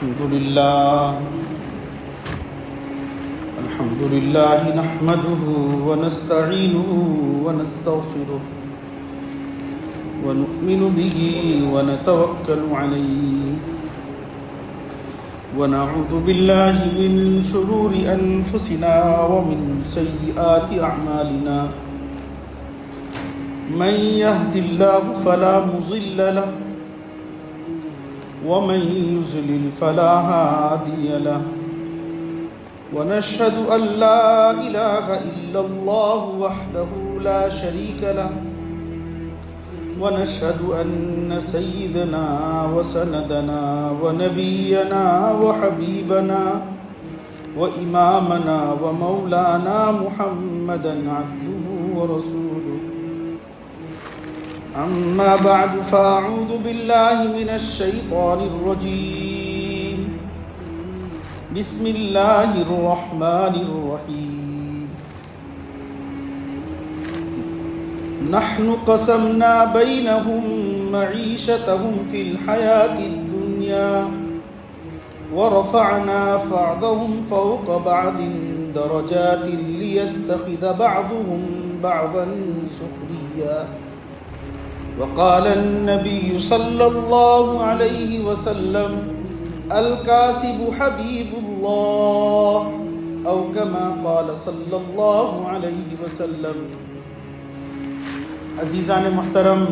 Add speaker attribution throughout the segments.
Speaker 1: الحمد لله نحمده ونستعينه ونستغفره ونؤمن به ونتوكل عليه ونعوذ بالله من شرور أنفسنا ومن سيئات أعمالنا من يهد الله فلا مضل له ومن يضلل فلا هادي له ونشهد أن لا إله إلا الله وحده لا شريك له ونشهد أن سيدنا وسندنا ونبينا وحبيبنا وإمامنا ومولانا محمدا عبده ورسوله أما بعد فأعوذ بالله من الشيطان الرجيم بسم الله الرحمن الرحيم نحن قسمنا بينهم معيشتهم في الحياة الدنيا ورفعنا بعضهم فوق بعض درجات ليتخذ بعضهم بعضا سخريا وقال النبي صلى الله عليه وسلم الكاسب حبيب الله أو كما قال صلی اللہ علیہ وسلم۔ عزیزان محترم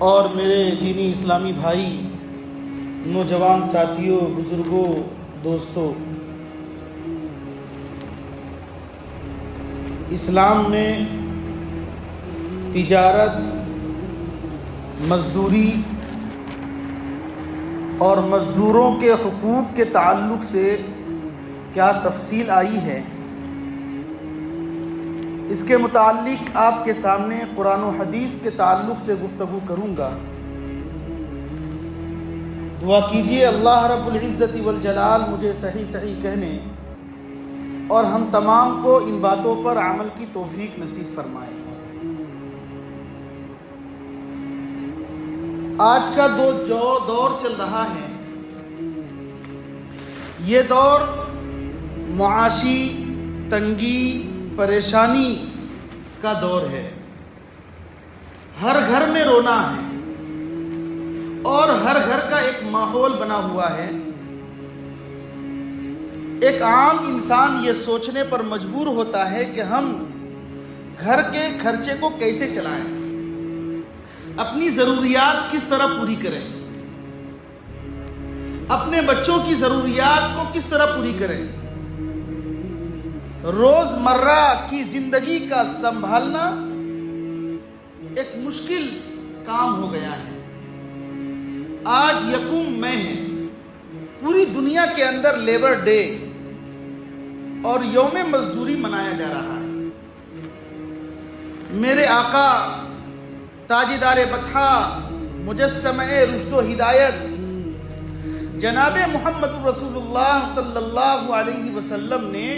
Speaker 1: اور میرے دینی اسلامی بھائی، نوجوان ساتھیوں، بزرگوں، دوستوں، اسلام میں تجارت، مزدوری اور مزدوروں کے حقوق کے تعلق سے کیا تفصیل آئی ہے، اس کے متعلق آپ کے سامنے قرآن و حدیث کے تعلق سے گفتگو کروں گا۔ دعا کیجئے اللہ رب العزت والجلال مجھے صحیح کہنے اور ہم تمام کو ان باتوں پر عمل کی توفیق نصیب فرمائے۔ آج کا جو دور چل رہا ہے، یہ دور معاشی تنگی، پریشانی کا دور ہے۔ ہر گھر میں رونا ہے اور ہر گھر کا ایک ماحول بنا ہوا ہے۔ ایک عام انسان یہ سوچنے پر مجبور ہوتا ہے کہ ہم گھر کے خرچے کو کیسے چلائیں، اپنی ضروریات کس طرح پوری کریں، اپنے بچوں کی ضروریات کو کس طرح پوری کریں۔ روزمرہ کی زندگی کا سنبھالنا ایک مشکل کام ہو گیا ہے۔ آج یکم مئی ہے، پوری دنیا کے اندر لیبر ڈے اور یوم مزدوری منایا جا رہا ہے۔ میرے آقا تاجدار بطحہ، مجسمہ رشد و ہدایت، جناب محمد رسول اللہ صلی اللہ علیہ وسلم نے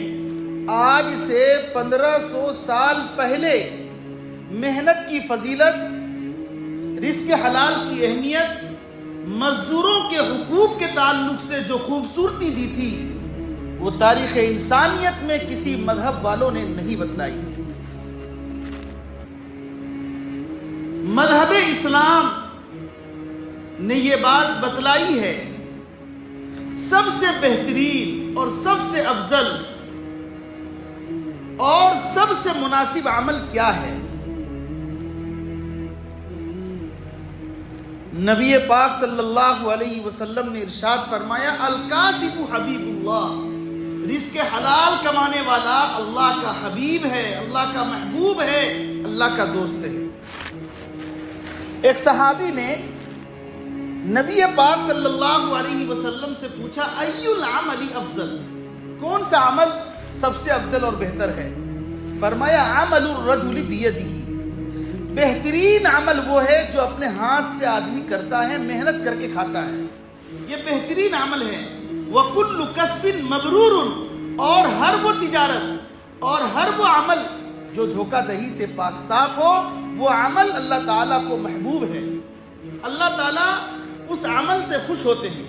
Speaker 1: آج سے 1500 سال پہلے محنت کی فضیلت، رزق حلال کی اہمیت، مزدوروں کے حقوق کے تعلق سے جو خوبصورتی دی تھی، وہ تاریخ انسانیت میں کسی مذہب والوں نے نہیں بتلائی۔ مذہب اسلام نے یہ بات بتلائی ہے، سب سے بہترین اور سب سے افضل اور سب سے مناسب عمل کیا ہے۔ نبی پاک صلی اللہ علیہ وسلم نے ارشاد فرمایا الکاسب حبیب اللہ، رزق حلال کمانے والا اللہ کا حبیب ہے، اللہ کا محبوب ہے، اللہ کا دوست ہے۔ ایک صحابی نے نبی پاک صلی اللہ علیہ وسلم سے پوچھا ای العمل افضل، کون سا عمل سب سے افضل اور بہتر ہے؟ فرمایا عمل الرجل بیدہ، بہترین عمل وہ ہے جو اپنے ہاتھ سے آدمی کرتا ہے، محنت کر کے کھاتا ہے، یہ بہترین عمل ہے۔ وَكُلُّ كَسْبٍ مَبْرُورٌ، اور ہر وہ تجارت اور ہر وہ عمل جو دھوکہ دہی سے پاک صاف ہو، وہ عمل اللہ تعالیٰ کو محبوب ہے، اللہ تعالیٰ اس عمل سے خوش ہوتے ہیں۔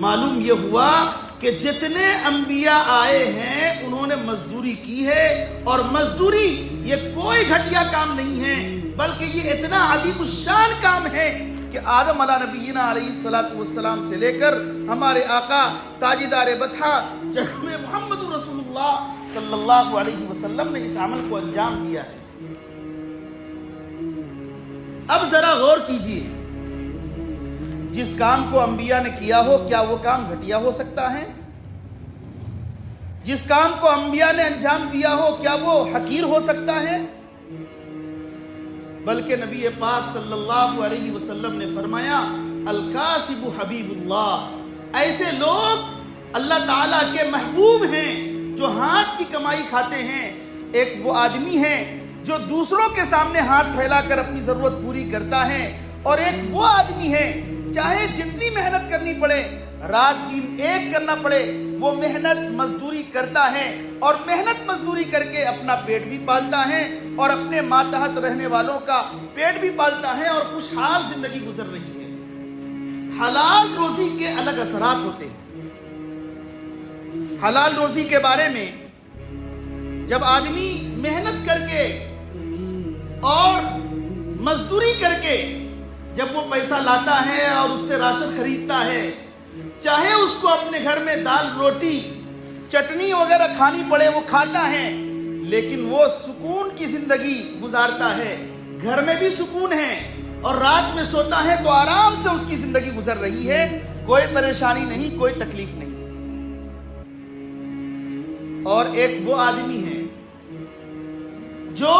Speaker 1: معلوم یہ ہوا کہ جتنے انبیاء آئے ہیں انہوں نے مزدوری کی ہے، اور مزدوری یہ کوئی گھٹیا کام نہیں ہے، بلکہ یہ اتنا عظیم الشان کام ہے کہ آدم علیہ نبینا علیہ السلام سے لے کر ہمارے آقا تاجدار بطحہ جناب محمد رسول اللہ صلی اللہ علیہ وسلم نے اس عمل کو انجام دیا ہے۔ اب ذرا غور کیجئے، جس کام کو انبیاء نے کیا ہو کیا وہ کام گھٹیا ہو سکتا ہے؟ جس کام کو انبیاء نے انجام دیا ہو کیا وہ حقیر ہو سکتا ہے؟ بلکہ نبی پاک صلی اللہ علیہ وسلم نے فرمایا الکاسب حبیب اللہ، ایسے لوگ اللہ تعالیٰ کے محبوب ہیں جو ہاتھ کی کمائی کھاتے ہیں۔ ایک وہ آدمی ہے جو دوسروں کے سامنے ہاتھ پھیلا کر اپنی ضرورت پوری کرتا ہے، اور ایک وہ آدمی ہے چاہے جتنی محنت کرنی پڑے، رات دن ایک کرنا پڑے، وہ محنت مزدوری کرتا ہے، اور محنت مزدوری کر کے اپنا پیٹ بھی پالتا ہے اور اپنے ماتحت رہنے والوں کا پیٹ بھی پالتا ہے، اور خوشحال زندگی گزر رہی ہے۔ حلال روزی کے الگ اثرات ہوتے ہیں۔ حلال روزی کے بارے میں جب آدمی محنت کر کے اور مزدوری کر کے جب وہ پیسہ لاتا ہے اور اس سے راشن خریدتا ہے، چاہے اس کو اپنے گھر میں دال روٹی چٹنی وغیرہ کھانی پڑے وہ کھاتا ہے، لیکن وہ سکون کی زندگی گزارتا ہے، گھر میں بھی سکون ہے، اور رات میں سوتا ہے تو آرام سے اس کی زندگی گزر رہی ہے، کوئی پریشانی نہیں، کوئی تکلیف نہیں۔ اور ایک وہ آدمی ہے جو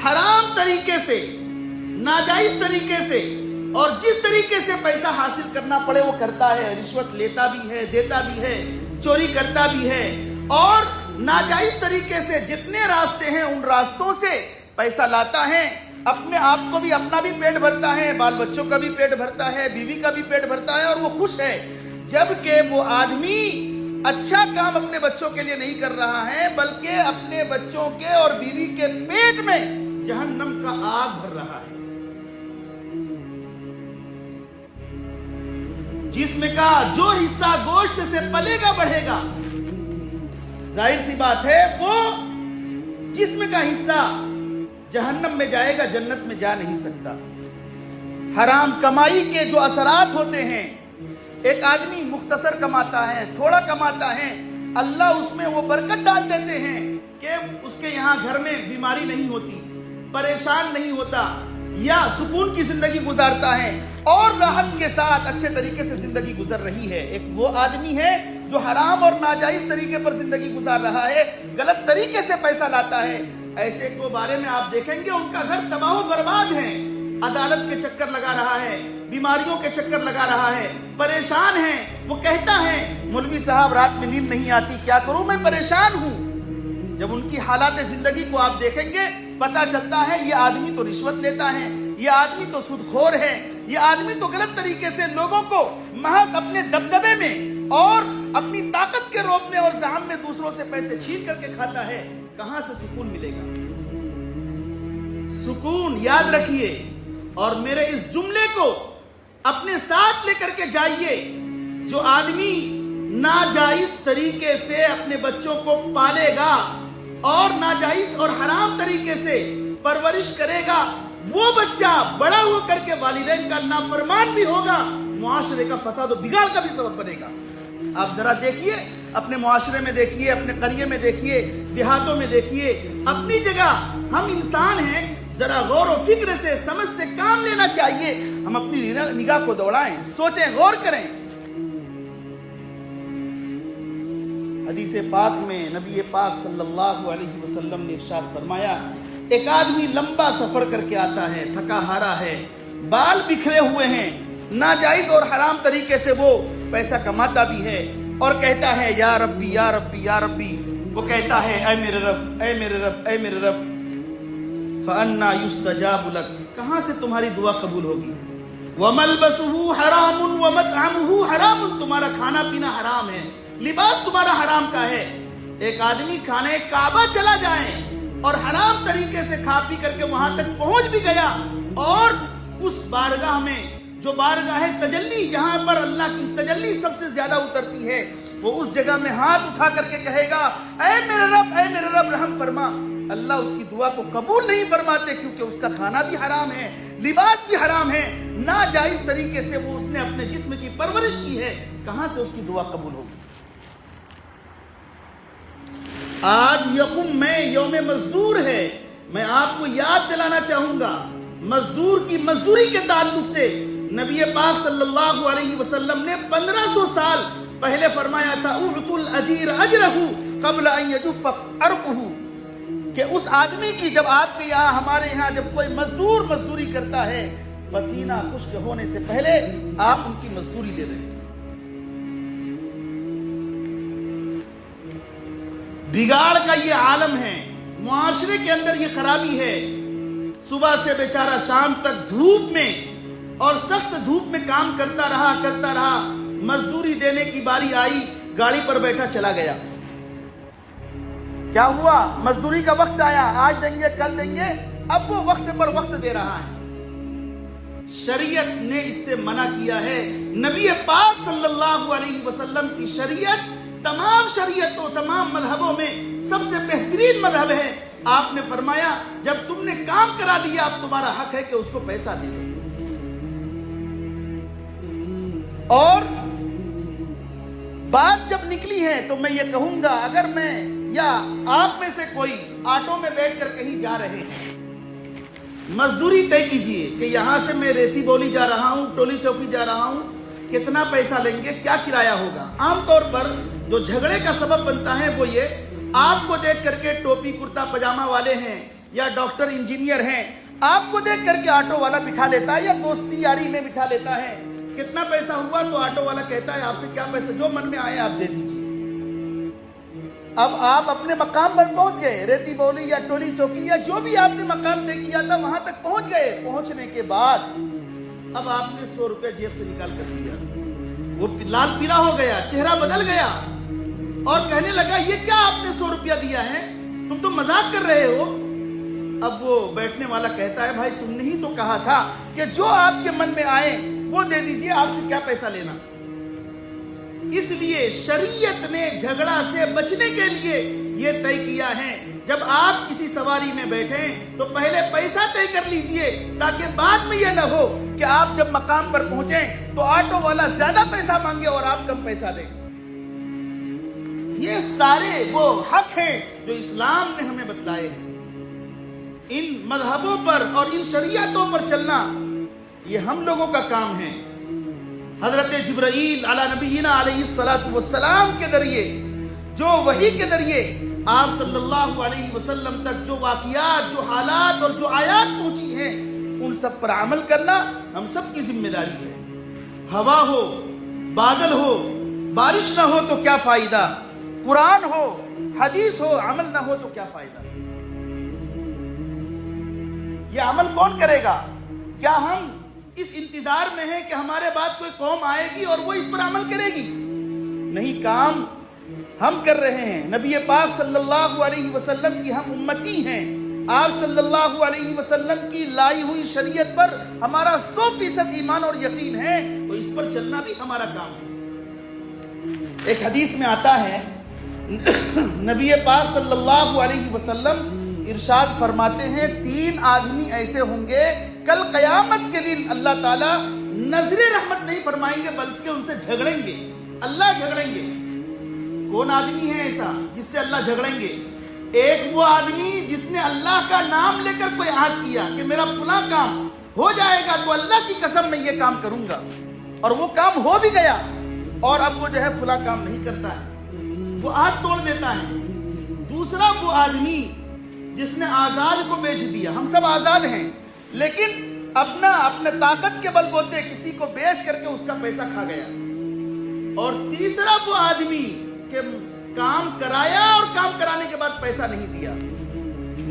Speaker 1: حرام طریقے سے، ناجائز طریقے سے، اور جس طریقے سے پیسہ حاصل کرنا پڑے وہ کرتا ہے، رشوت لیتا بھی ہے، دیتا بھی ہے، چوری کرتا بھی ہے، اور ناجائز طریقے سے جتنے راستے ہیں ان راستوں سے پیسہ لاتا ہے، اپنے آپ کو بھی، اپنا بھی پیٹ بھرتا ہے، بال بچوں کا بھی پیٹ بھرتا ہے، بیوی کا بھی پیٹ بھرتا ہے، اور وہ خوش ہے، جبکہ وہ آدمی اچھا کام اپنے بچوں کے لیے نہیں کر رہا ہے، بلکہ اپنے بچوں کے اور بیوی کے پیٹ میں جہنم کا آگ بھر رہا ہے۔ جسم کا جو حصہ گوشت سے پلے گا بڑھے گا، ظاہر سی بات ہے وہ جسم کا حصہ جہنم میں جائے گا، جنت میں جا نہیں سکتا۔ حرام کمائی کے جو اثرات ہوتے ہیں، ایک آدمی مختصر کماتا ہے، تھوڑا کماتا ہے، اللہ اس میں وہ برکت ڈال دیتے ہیں کہ اس کے یہاں گھر میں بیماری نہیں ہوتی، پریشان نہیں ہوتا، یا سکون کی زندگی گزارتا ہے اور راحت کے ساتھ اچھے طریقے سے زندگی گزر رہی ہے۔ ایک وہ آدمی ہے جو حرام اور ناجائز طریقے پر زندگی گزار رہا ہے، غلط طریقے سے پیسہ لاتا ہے۔ ایسے کو بارے میں آپ دیکھیں گے ان کا گھر تباہ و برباد ہے، عدالت کے چکر لگا رہا ہے، بیماریوں کے چکر لگا رہا ہے، پریشان ہے۔ وہ کہتا ہے مولوی صاحب رات میں نیند نہیں آتی، کیا کروں، میں پریشان ہوں۔ جب ان کی حالات زندگی کو آپ دیکھیں گے پتا چلتا ہے یہ آدمی تو رشوت لیتا ہے، یہ آدمی تو سود خور ہے، یہ آدمی تو غلط طریقے سے لوگوں کو محض اپنے دبدبے میں اور اپنی طاقت کے روپ میں اور زعم میں دوسروں سے پیسے چھین کر کے کھاتا ہے۔ کہاں سے سکون ملے گا؟ سکون یاد رکھیے، اور میرے اس جملے کو اپنے ساتھ لے کر کے جائیے، جو آدمی ناجائز طریقے سے اپنے بچوں کو پالے گا اور ناجائز اور حرام طریقے سے پرورش کرے گا، وہ بچہ بڑا ہو کر کے والدین کا نافرمان بھی ہوگا، معاشرے کا فساد و بگاڑ کا بھی سبب بنے گا۔ آپ ذرا دیکھیے، اپنے معاشرے میں دیکھیے، اپنے قریے میں دیکھیے، دیہاتوں میں دیکھیے، اپنی جگہ ہم انسان ہیں، ذرا غور و فکر سے، سمجھ سے کام لینا چاہیے۔ ہم اپنی نگاہ کو دوڑائیں، سوچیں، غور کریں۔ حدیث پاک میں نبی پاک صلی اللہ علیہ وسلم نے ارشاد فرمایا، ایک آدمی لمبا سفر کر کے آتا ہے، تھکا ہارا ہے، بال بکھرے ہوئے ہیں، ناجائز اور حرام طریقے سے وہ پیسہ کماتا بھی ہے، اور کہتا ہے یا ربی یا ربی یا ربی۔ وہ کہتا ہے اے میرے رب، اے میرے رب، اے میرے رب، فَأَنَّا يُسْتَجَابُ لَكَ، کہاں سے تمہاری دعا قبول ہوگی؟ وَمَلْبَسُهُ حَرَامٌ وَمَطْعَمُهُ حَرَامٌ، تمہارا کھانا پینا حرام ہے، لباس تمہارا حرام کا ہے۔ ایک آدمی کھانے کعبہ چلا جائے اور حرام طریقے سے کھا پی کر کے وہاں تک پہنچ بھی گیا، اور اس بارگاہ میں جو بارگاہ تجلی جہاں پر اللہ کی تجلی سب سے زیادہ اترتی ہے، وہ اس جگہ میں ہاتھ اٹھا کر کے کہے گا اے میرے رب رحم فرما، اللہ اس کی دعا کو قبول نہیں فرماتے، کیونکہ اس کا کھانا بھی حرام ہے، لباس بھی حرام ہے، ناجائز طریقے سے وہ اس نے اپنے جسم کی پرورش کی ہے، کہاں سے اس کی دعا قبول ہوگی؟ آج یقوم میں یوم مزدور ہے، میں آپ کو یاد دلانا چاہوں گا مزدور کی مزدوری کے تعلق سے نبی پاک صلی اللہ علیہ وسلم نے 1500 سال پہلے فرمایا تھا اُعْطُوا الْأَجِيرَ أَجْرَهُ قَبْلَ أَن يَجُفَّ عَرْقُهُ، کہ اس آدمی کی، جب آپ کے یہاں ہمارے یہاں جب کوئی مزدور مزدوری کرتا ہے، پسینہ خشک ہونے سے پہلے آپ ان کی مزدوری دے دیں۔ بگاڑ کا یہ عالم ہے، معاشرے کے اندر یہ خرابی ہے، صبح سے بیچارہ شام تک دھوپ میں اور سخت دھوپ میں کام کرتا رہا، مزدوری دینے کی باری آئی، گاڑی پر بیٹھا چلا گیا، کیا ہوا؟ مزدوری کا وقت آیا، آج دیں گے کل دیں گے، اب وہ وقت پر وقت دے رہا ہے۔ شریعت نے اس سے منع کیا ہے۔ نبی پاک صلی اللہ علیہ وسلم کی شریعت تمام شریعتوں، تمام مذہبوں میں سب سے بہترین مذہب ہے۔ آپ نے فرمایا جب تم نے کام کرا دیا، اب تمہارا حق ہے کہ اس کو پیسہ دے دو۔ اور بات جب نکلی ہے تو میں یہ کہوں گا، اگر میں یا آپ میں سے کوئی آٹو میں بیٹھ کر کہیں جا رہے ہیں، مزدوری طے کیجئے کہ یہاں سے میں ریتی بولی جا رہا ہوں، ٹولی چوکی جا رہا ہوں، کتنا پیسہ لیں گے، کیا کرایہ ہوگا۔ عام طور پر جو جھگڑے کا سبب بنتا ہے وہ یہ، آپ کو دیکھ کر کے ٹوپی کرتا پجامہ والے ہیں یا ڈاکٹر انجینئر ہیں، آپ کو دیکھ کر کے آٹو والا بٹھا لیتا ہے یا دوستی یاری میں بٹھا لیتا ہے، کتنا پیسہ ہوا تو آٹو والا کہتا ہے آپ سے کیا پیسہ، جو من میں آئے آپ دے دیجیے۔ اب آپ اپنے مقام پر پہنچ گئے، ریتی بولی یا ٹولی چوکی یا جو بھی آپ نے مقام طے کیا تھا وہاں تک پہنچ گئے۔ پہنچنے کے بعد اب آپ نے 100 روپے جیب سے نکال کر دیا، وہ لال پیلا ہو گیا، چہرہ بدل گیا اور کہنے لگا یہ کیا آپ نے 100 روپیہ دیا ہے، تم تو مذاق کر رہے ہو۔ اب وہ بیٹھنے والا کہتا ہے بھائی تم نے ہی تو کہا تھا کہ جو آپ کے من میں آئے وہ دے دیجئے، آپ سے کیا پیسہ لینا۔ اس لیے شریعت نے جھگڑا سے بچنے کے لیے یہ طے کیا ہے، جب آپ کسی سواری میں بیٹھیں تو پہلے پیسہ طے کر لیجئے، تاکہ بعد میں یہ نہ ہو کہ آپ جب مقام پر پہنچیں تو آٹو والا زیادہ پیسہ مانگے اور آپ کم پیسہ دیں۔ یہ سارے وہ حق ہیں جو اسلام نے ہمیں بتلائے ہیں۔ ان مذہبوں پر اور ان شریعتوں پر چلنا یہ ہم لوگوں کا کام ہے۔ حضرت جبرائیل علی نبینا علیہ السلام کے ذریعے، جو وحی کے ذریعے آپ صلی اللہ علیہ وسلم تک جو واقعات، جو حالات اور جو آیات پہنچی ہیں، ان سب پر عمل کرنا ہم سب کی ذمہ داری ہے۔ ہوا ہو، بادل ہو، بارش نہ ہو تو کیا فائدہ، قرآن ہو، حدیث ہو، عمل نہ ہو تو کیا فائدہ۔ یہ عمل کون کرے گا؟ کیا ہم اس انتظار میں ہیں کہ ہمارے بعد کوئی قوم آئے گی اور وہ اس پر عمل کرے گی؟ نہیں، کام ہم کر رہے ہیں۔ نبی پاک صلی اللہ علیہ وسلم کی ہم امتی ہیں، آپ صلی اللہ علیہ وسلم کی لائی ہوئی شریعت پر ہمارا 100% ایمان اور یقین ہے، تو اس پر چلنا بھی ہمارا کام ہے۔ ایک حدیث میں آتا ہے، نبی پاک صلی اللہ علیہ وسلم ارشاد فرماتے ہیں 3 آدمی ایسے ہوں گے کل قیامت کے دن اللہ تعالیٰ نظر رحمت نہیں فرمائیں گے، بلکہ ان سے جھگڑیں گے، اللہ جھگڑیں گے۔ کون آدمی ہے ایسا جس سے اللہ جھگڑیں گے؟ ایک وہ آدمی جس نے اللہ کا نام لے کر کوئی عہد کیا کہ میرا فلاں کام ہو جائے گا تو اللہ کی قسم میں یہ کام کروں گا، اور وہ کام ہو بھی گیا، اور اب وہ جو ہے فلاں کام نہیں کرتا ہے، وہ عہد توڑ دیتا ہے۔ دوسرا وہ آدمی جس نے آزاد کو بیچ دیا، ہم سب آزاد ہیں، لیکن اپنے طاقت کے بل بوتے کسی کو بیچ کر کے اس کا پیسہ کھا گیا۔ اور تیسرا وہ آدمی کہ کام کرایا اور کام کرانے کے بعد پیسہ نہیں دیا۔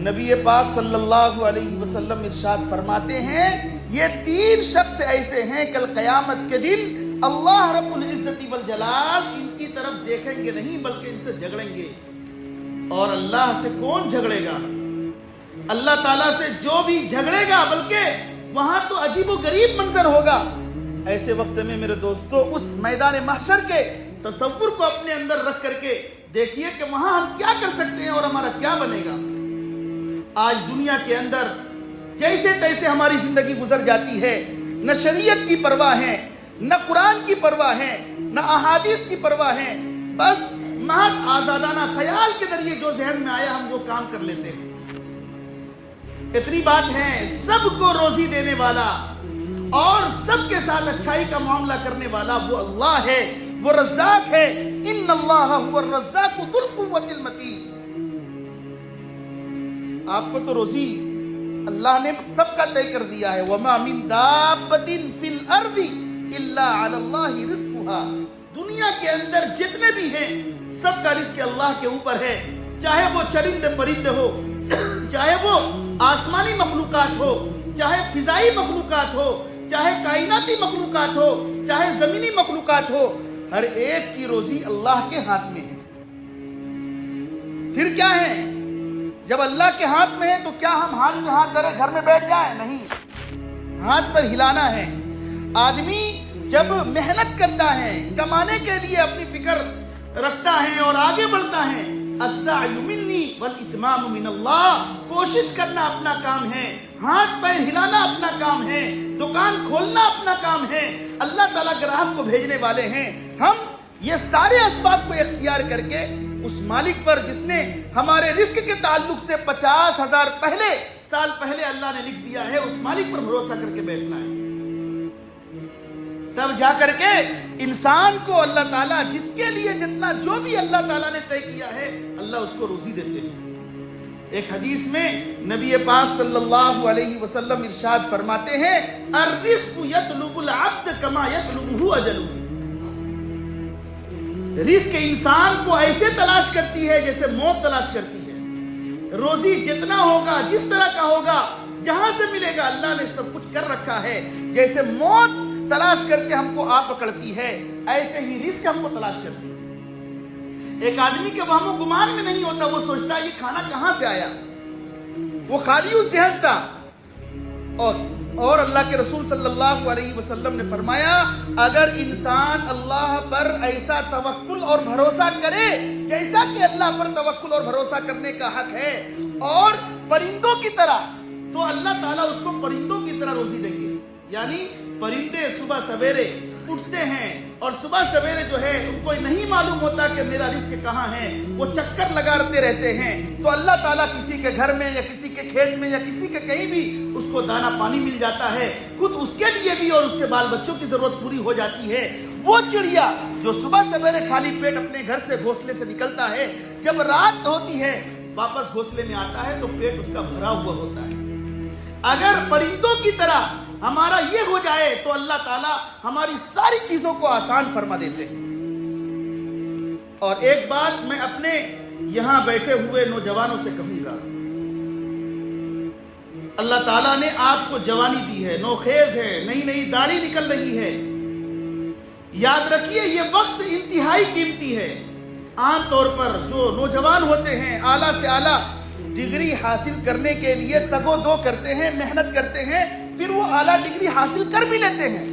Speaker 1: نبی پاک صلی اللہ علیہ وسلم ارشاد فرماتے ہیں یہ 3 شخص ایسے ہیں کل قیامت کے دن اللہ رب العزت والجلال ان کی طرف دیکھیں گے نہیں بلکہ ان سے جھگڑیں گے۔ اور اللہ سے کون جھگڑے گا؟ اللہ تعالیٰ سے جو بھی جھگڑے گا، بلکہ وہاں تو عجیب و غریب منظر ہوگا۔ ایسے وقت میں میرے دوستو اس میدان محشر کے تصور کو اپنے اندر رکھ کر کے دیکھیے کہ وہاں ہم کیا کر سکتے ہیں اور ہمارا کیا بنے گا۔ آج دنیا کے اندر جیسے تیسے ہماری زندگی گزر جاتی ہے، نہ شریعت کی پرواہ ہے، نہ قرآن کی پرواہ ہے، نہ احادیث کی پرواہ ہے، بس محض آزادانہ خیال کے ذریعے جو ذہن میں آیا ہم وہ کام کر لیتے ہیں۔ اتنی بات ہے، سب کو روزی دینے والا اور سب کے ساتھ اچھائی کا معاملہ کرنے والا وہ اللہ ہے، وہ رزاق ہے۔ ان اللہ هو الرزاق ذو القوة المتین۔ آپ کو تو روزی اللہ نے سب کا طے کر دیا ہے۔ وما من دابۃ فی الارض الا علی اللہ رزقها۔ دنیا کے اندر جتنے بھی ہیں سب کا رزق اللہ کے اوپر ہے، چاہے وہ چرندے پرندے ہو، چاہے وہ آسمانی مخلوقات ہو، چاہے فضائی مخلوقات ہو، چاہے کائناتی مخلوقات ہو، چاہے زمینی مخلوقات ہو، ہر ایک کی روزی اللہ کے ہاتھ میں ہے۔ پھر کیا ہے؟ جب اللہ کے ہاتھ میں ہے تو کیا ہم ہاتھ میں ہاتھ دھرے گھر میں بیٹھ جائیں؟ نہیں، ہاتھ پر ہلانا ہے۔ آدمی جب محنت کرتا ہے، کمانے کے لیے اپنی فکر رکھتا ہے اور آگے بڑھتا ہے، السعی منی والاتمام من اللہ، کوشش کرنا اپنا کام ہے، ہاتھ پیر ہلانا اپنا کام ہے، دکان کھولنا اپنا کام ہے، اللہ تعالیٰ گراہک کو بھیجنے والے ہیں۔ ہم یہ سارے اسباب کو اختیار کر کے اس مالک پر جس نے ہمارے رزق کے تعلق سے 50,000 سال پہلے اللہ نے لکھ دیا ہے، اس مالک پر بھروسہ کر کے بیٹھنا ہے۔ تب جا کر کے انسان کو اللہ تعالیٰ جس کے لیے جتنا جو بھی اللہ تعالیٰ نے طے کیا ہے اللہ اس کو روزی دیتے ہیں۔ ایک حدیث میں نبی پاک صلی اللہ علیہ وسلم ارشاد فرماتے ہیں، الرزق یطلب العبد کما یطلبہ اجلہ۔ رزق انسان کو ایسے تلاش کرتی ہے جیسے موت تلاش کرتی ہے۔ روزی جتنا ہوگا، جس طرح کا ہوگا، جہاں سے ملے گا، اللہ نے سب کچھ کر رکھا ہے۔ جیسے موت تلاش کر کے ہم کو آ پکڑتی ہے، ایسے ہی رزق ہم کو تلاش کرتی ہے۔ ایک آدمی کے وہم و گمان میں نہیں ہوتا، وہ سوچتا ہے یہ کھانا کہاں سے آیا، وہ خالی ذہن تھا۔ اور اللہ کے رسول صلی اللہ علیہ وسلم نے فرمایا، اگر انسان اللہ پر ایسا توکل اور بھروسہ کرے جیسا کہ اللہ پر توکل اور بھروسہ کرنے کا حق ہے، اور پرندوں کی طرح، تو اللہ تعالیٰ اس کو پرندوں کی طرح روزی دیں گے۔ یعنی پرندے صبح سویرے اٹھتے ہیں اور صبح سویرے جو ہے ان کو نہیں معلوم ہوتا کہ میرا رزق کہاں ہے، وہ چکر لگاتے رہتے ہیں، تو اللہ تعالیٰ کسی کے گھر میں یا کسی کے کھیت میں یا کسی کے کہیں بھی اس کو دانا پانی مل جاتا ہے، خود اس کے لیے بھی اور اس کے بال بچوں کی ضرورت پوری ہو جاتی ہے۔ وہ چڑیا جو صبح سویرے خالی پیٹ اپنے گھر سے گھونسلے سے نکلتا ہے، جب رات ہوتی ہے واپس گھونسلے میں آتا ہے تو پیٹ اس کا بھرا ہوا ہوتا ہے۔ اگر پرندوں کی طرح ہمارا یہ ہو جائے تو اللہ تعالیٰ ہماری ساری چیزوں کو آسان فرما دیتے ہیں۔ اور ایک بات میں اپنے یہاں بیٹھے ہوئے نوجوانوں سے کہوں گا، اللہ تعالیٰ نے آپ کو جوانی دی ہے، نوخیز ہے، نئی نئی داڑھی نکل رہی ہے، یاد رکھیے یہ وقت انتہائی قیمتی ہے۔ عام طور پر جو نوجوان ہوتے ہیں اعلیٰ سے اعلیٰ ڈگری حاصل کرنے کے لیے تگ و دو کرتے ہیں، محنت کرتے ہیں، پھر وہ اعلیٰ ڈگری حاصل کر بھی لیتے ہیں،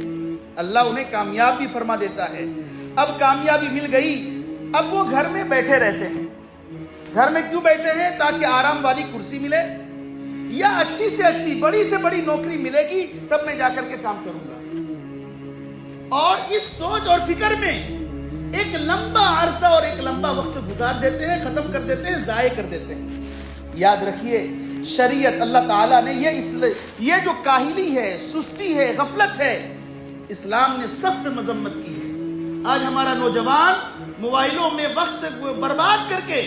Speaker 1: اللہ انہیں کامیاب بھی فرما دیتا ہے۔ اب کامیابی مل گئی، اب وہ گھر میں بیٹھے رہتے ہیں۔ گھر میں کیوں بیٹھے ہیں؟ تاکہ آرام والی کرسی ملے یا اچھی سے اچھی بڑی سے بڑی نوکری ملے گی تب میں جا کر کے کام کروں گا۔ اور اس سوچ اور فکر میں ایک لمبا عرصہ اور ایک لمبا وقت گزار دیتے ہیں، ختم کر دیتے ہیں، ضائع کر دیتے ہیں۔ یاد رکھیے شریعت اللہ تعالیٰ نے یہ جو کاہلی ہے، سستی ہے، غفلت ہے، اسلام نے سخت مذمت کی ہے۔ آج ہمارا نوجوان موبائلوں میں وقت برباد کر کے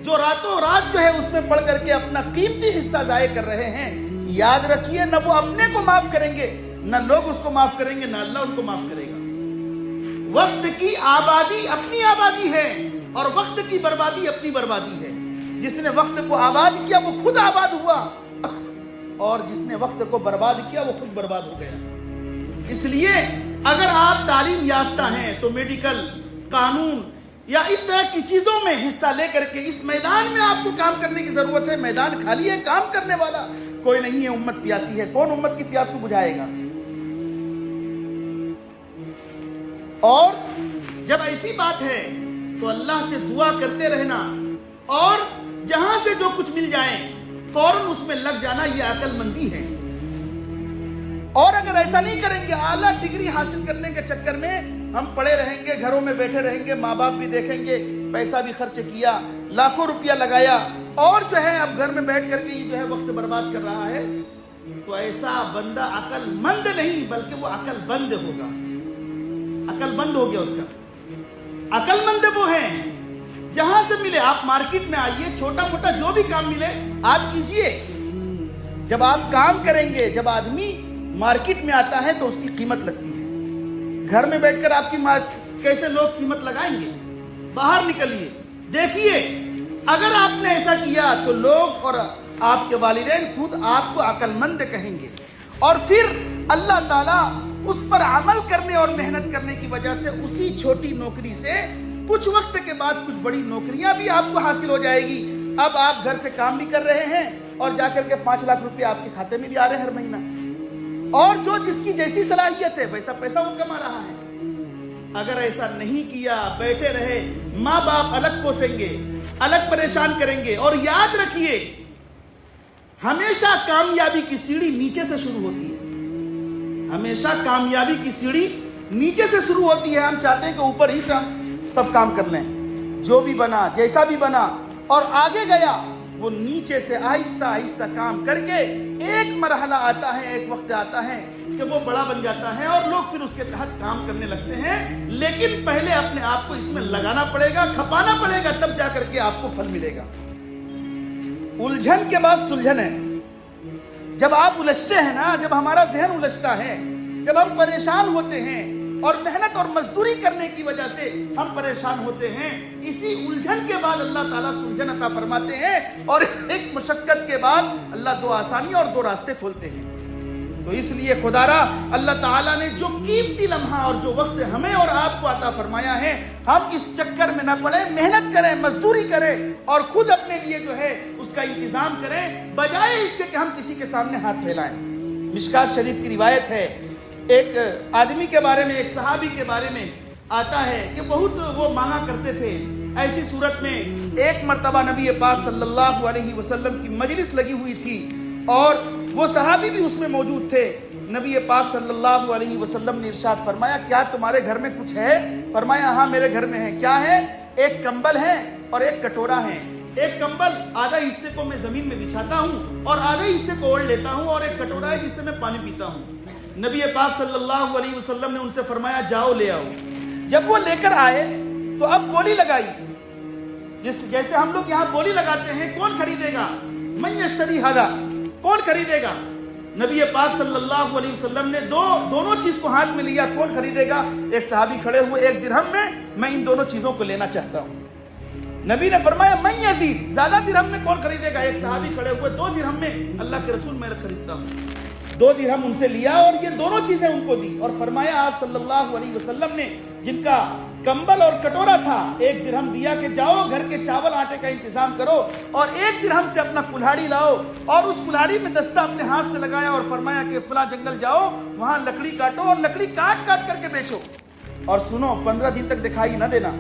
Speaker 1: جو راتوں رات جو ہے اس میں پڑھ کر کے اپنا قیمتی حصہ ضائع کر رہے ہیں، یاد رکھیے نہ وہ اپنے کو معاف کریں گے، نہ لوگ اس کو معاف کریں گے، نہ اللہ ان کو معاف کرے گا۔ وقت کی آبادی اپنی آبادی ہے اور وقت کی بربادی اپنی بربادی ہے۔ جس نے وقت کو آباد کیا وہ خود آباد ہوا، اور جس نے وقت کو برباد کیا وہ خود برباد ہو گیا۔ اس لیے اگر آپ تعلیم یافتہ ہیں تو میڈیکل، قانون یا اس طرح کی چیزوں میں حصہ لے کر کے اس میدان میں آپ کو کام کرنے کی ضرورت ہے۔ میدان خالی ہے، کام کرنے والا کوئی نہیں ہے، امت پیاسی ہے، کون امت کی پیاس کو بجھائے گا؟ اور جب ایسی بات ہے تو اللہ سے دعا کرتے رہنا، اور جہاں سے جو کچھ مل جائے فوراً اس میں لگ جانا، یہ عقل مندی ہے۔ اور اگر ایسا نہیں کریں گے، اعلیٰ ڈگری حاصل کرنے کے چکر میں ہم پڑے رہیں گے، گھروں میں بیٹھے رہیں گے، ماں باپ بھی دیکھیں گے، پیسہ بھی خرچ کیا، لاکھوں روپیہ لگایا، اور جو ہے اب گھر میں بیٹھ کر کے یہ جو ہے وقت برباد کر رہا ہے، تو ایسا بندہ عقل مند نہیں بلکہ وہ عقل بند ہوگا، عقل بند ہو گیا اس کا۔ عقل مند وہ ہیں جہاں سے ملے، آپ مارکیٹ میں آئیے، چھوٹا موٹا جو بھی کام ملے آپ کیجئے۔ جب آپ کام کریں گے، جب آدمی مارکیٹ میں آتا ہے تو اس کی قیمت لگتی ہے۔ گھر میں بیٹھ کر آپ کی کیسے لوگ قیمت لگائیں گے؟ باہر نکلیے، دیکھیے، اگر آپ نے ایسا کیا تو لوگ اور آپ کے والدین خود آپ کو عقل مند کہیں گے، اور پھر اللہ تعالیٰ اس پر عمل کرنے اور محنت کرنے کی وجہ سے اسی چھوٹی نوکری سے کچھ وقت کے بعد کچھ بڑی نوکریاں بھی آپ کو حاصل ہو جائے گی۔ اب آپ گھر سے کام بھی کر رہے ہیں اور جا کر کے 5 لاکھ روپے آپ کے کھاتے میں بھی آ رہے ہیں ہر مہینہ، اور جو جس کی جیسی صلاحیت ہے ویسا پیسہ وہ کما رہا ہے۔ اگر ایسا نہیں کیا، بیٹھے رہے، ماں باپ الگ کوسیں گے، الگ پریشان کریں گے۔ اور یاد رکھیے، ہمیشہ کامیابی کی سیڑھی نیچے سے شروع ہوتی ہے، ہمیشہ کامیابی کی سیڑھی نیچے سے شروع ہوتی ہے۔ ہم چاہتے ہیں کہ اوپر ہی سے ہم سب کام کر لیں، جو بھی بنا، جیسا بھی بنا، اور آگے گیا وہ نیچے سے آہستہ آہستہ کام کر کے ایک مرحلہ آتا ہے، ایک وقت آتا ہے کہ وہ بڑا بن جاتا ہے، اور لوگ پھر اس کے تحت کام کرنے لگتے ہیں۔ لیکن پہلے اپنے آپ کو اس میں لگانا پڑے گا، کھپانا پڑے گا، تب جا کر کے آپ کو پھل ملے گا۔ الجھن کے بعد سلجھن ہے۔ جب آپ الجھتے ہیں نا، جب ہمارا ذہن الجھتا ہے، جب ہم پریشان ہوتے ہیں، اور محنت اور مزدوری کرنے کی وجہ سے ہم پریشان ہوتے ہیں، اسی الجھن کے بعد اللہ تعالیٰ سلجھن عطا فرماتے ہیں، اور ایک مشقت کے بعد اللہ 2 آسانی اور 2 راستے کھولتے ہیں۔ تو اس لیے خدارا اللہ تعالیٰ نے جو قیمتی لمحہ اور جو وقت ہمیں اور آپ کو عطا فرمایا ہے، ہم اس چکر میں نہ پڑیں، محنت کریں، مزدوری کریں، اور خود اپنے لیے جو ہے اس کا انتظام کریں، بجائے اس کے کہ ہم کسی کے سامنے ہاتھ پھیلائیں۔ مشکات شریف کی روایت ہے، ایک آدمی کے بارے میں، ایک صحابی کے بارے میں آتا ہے کہ بہت وہ مانگا کرتے تھے۔ ایسی صورت میں ایک مرتبہ نبی پاک صلی اللہ علیہ وسلم کی مجلس لگی ہوئی تھی، اور وہ صحابی بھی اس میں موجود تھے۔ نبی پاک صلی اللہ علیہ وسلم نے ارشاد فرمایا، کیا تمہارے گھر میں کچھ ہے؟ فرمایا، ہاں میرے گھر میں ہے۔ کیا ہے؟ ایک کمبل ہے اور ایک کٹورا ہے۔ ایک کمبل آدھا حصے کو میں زمین میں بچھاتا ہوں اور آدھے حصے کو اوڑھ لیتا ہوں، اور ایک کٹورا ہے جس سے میں پانی پیتا ہوں۔ نبی پاک صلی اللہ علیہ وسلم نے ان سے فرمایا، جاؤ لے آؤ۔ جب وہ لے کر آئے تو اب بولی لگائی، جیسے ہم لوگ یہاں بولی لگاتے ہیں، کون خریدے گا؟ من یشتری ھذا، کون خریدے گا؟ نبی پاک صلی اللہ علیہ وسلم نے دونوں چیز کو ہاتھ میں لیا، کون خریدے گا؟ ایک صحابی کھڑے ہوئے، 1 درہم میں ان دونوں چیزوں کو لینا چاہتا ہوں۔ نبی نے فرمایا، من یزید، زیادہ درہم میں کون خریدے گا؟ ایک صحابی کھڑے ہوئے، 2 درہم میں اللہ کے رسول میں خریدتا ہوں۔ 2 درہم ان سے لیا اور یہ دونوں چیزیں ان کو دی، اور فرمایا آپ صلی اللہ علیہ وسلم نے جن کا کمبل اور کٹورا تھا 1 درہم دیا کہ جاؤ گھر کے چاول آٹے کا انتظام کرو، اور 1 درہم سے اپنا کلہاڑی لاؤ، اور اس کلہاڑی میں دستہ اپنے ہاتھ سے لگایا، اور فرمایا کہ فلاں جنگل جاؤ، وہاں لکڑی کاٹو اور لکڑی کاٹ کاٹ کر کے بیچو، اور سنو 15 دن تک دکھائی نہ دینا۔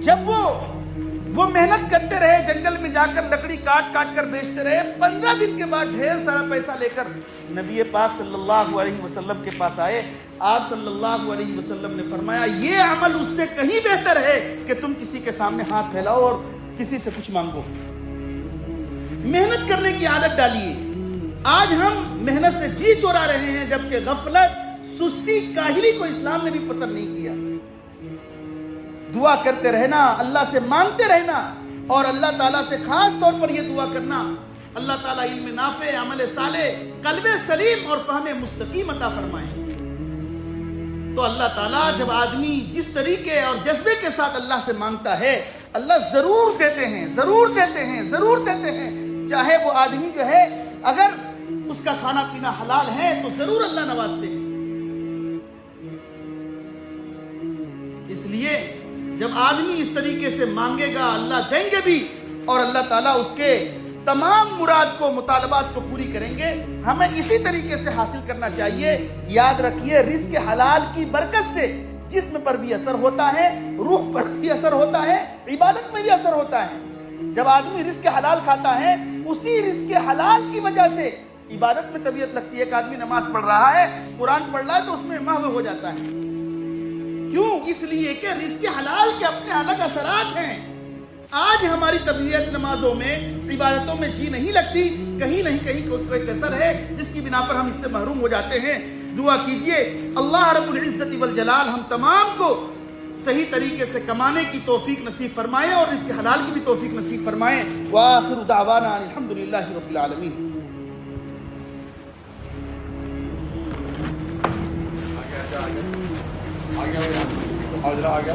Speaker 1: جب وہ محنت کرتے رہے، جنگل میں جا کر لکڑی کاٹ کاٹ کر بیچتے رہے، 15 دن کے بعد ڈھیر سارا پیسہ لے کر نبی پاک صلی اللہ علیہ وسلم کے پاس آئے۔ آپ صلی اللہ علیہ وسلم نے فرمایا، یہ عمل اس سے کہیں بہتر ہے کہ تم کسی کے سامنے ہاتھ پھیلاؤ اور کسی سے کچھ مانگو۔ محنت کرنے کی عادت ڈالیے۔ آج ہم محنت سے جی چورا رہے ہیں، جبکہ غفلت، سستی، کاہلی کو اسلام نے بھی پسند نہیں کیا۔ دعا کرتے رہنا، اللہ سے مانگتے رہنا، اور اللہ تعالیٰ سے خاص طور پر یہ دعا کرنا، اللہ تعالیٰ علم نافع، عمل صالح، قلب سلیم اور فہم مستقیم عطا فرمائے۔ تو اللہ تعالیٰ جب آدمی جس طریقے اور جذبے کے ساتھ اللہ سے مانگتا ہے، اللہ ضرور دیتے ہیں، ضرور دیتے ہیں، ضرور دیتے ہیں۔ چاہے وہ آدمی جو ہے اگر اس کا کھانا پینا حلال ہے تو ضرور اللہ نوازتے ہیں۔ اس لیے جب آدمی اس طریقے سے مانگے گا، اللہ دیں گے بھی، اور اللہ تعالیٰ اس کے تمام مراد کو، مطالبات کو پوری کریں گے۔ ہمیں اسی طریقے سے حاصل کرنا چاہیے۔ یاد رکھیے، رزق حلال کی برکت سے جس پر بھی اثر ہوتا ہے، روح پر بھی اثر ہوتا ہے، عبادت میں بھی اثر ہوتا ہے۔ جب آدمی رزق حلال کھاتا ہے، اسی رزق حلال کی وجہ سے عبادت میں طبیعت لگتی ہے۔ ایک آدمی نماز پڑھ رہا ہے، قرآن پڑھ رہا ہے تو اس میں محو ہو جاتا ہے۔ کیوں؟ اس لیے کہ رزق حلال کے اپنے الگ اثرات ہیں۔ آج ہماری طبیعت نمازوں میں، عبادتوں میں جی نہیں لگتی، کہیں نہیں کہیں کوئی کسر ہے جس کی بنا پر ہم اس سے محروم ہو جاتے ہیں۔ دعا کیجئے اللہ رب العزت والجلال ہم تمام کو صحیح طریقے سے کمانے کی توفیق نصیب فرمائے اور اس کے حلال کی بھی توفیق نصیب فرمائے۔ وآخر دعوانا الحمدللہ رب العالمین۔
Speaker 2: آ گیا